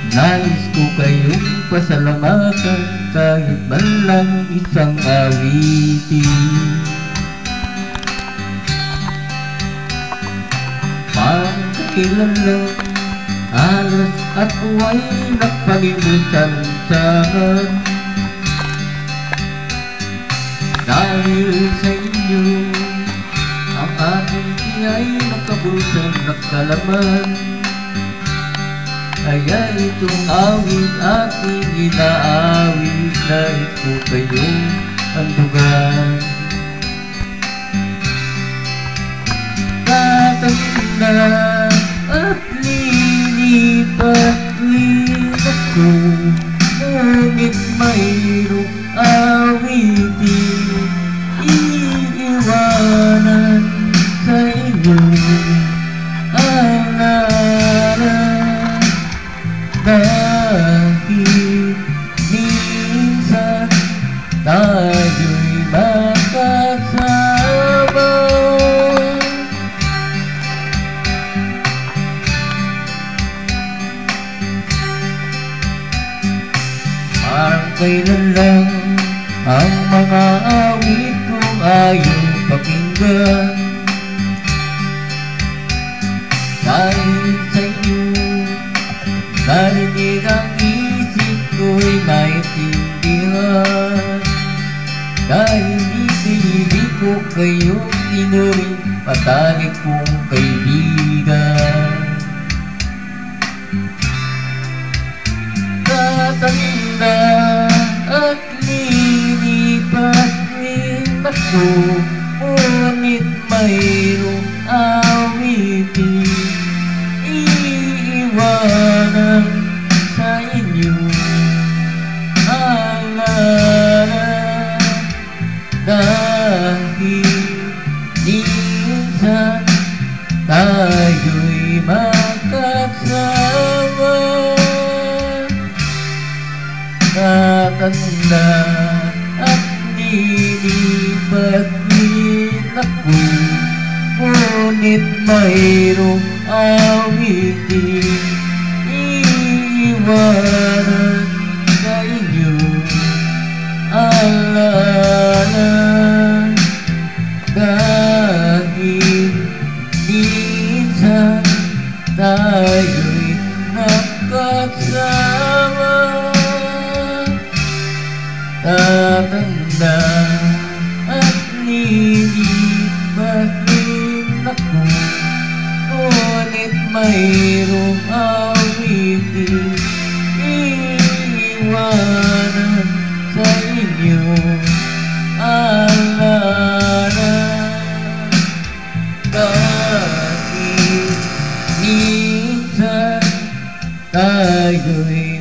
Nais ko kayong pasalamatan kahit man lang isang awitin. Kailan lang alas at huwag nagpalimutan-sahan. Dahil sa inyo ang aking ay nakabulsan nakalaman. Kaya itong awit aking inaawit, nais ko kayong handugan. Tatanda at lilipat rin ako, ngunit mayroong awitin iiwanan sa inyo. Alaala, dahil minsan tayo'y makasama. Parang kailan lang ang mga awit kong ayaw pakinggan. Dahil sa inyo, narinig ang isip ko'y naintindihan. Dahil hindi ko kayong inuring patalik kong kaibigan. Tatanda at lilipat rin ako, ngunit mayroong awitin iiwanan sa inyo. Alaala, dahil minsan tayo'y makasama. Tatanda at lilipat rin ako, ngunit mayroong awitin iiwanan sa inyo. Alaala, dahil minsan tayo'y nakasama. Tatanda at lilipat rin ako, ngunit mayroong awitin iiwanan sa inyo. Alaala, dahil minsan tayo'y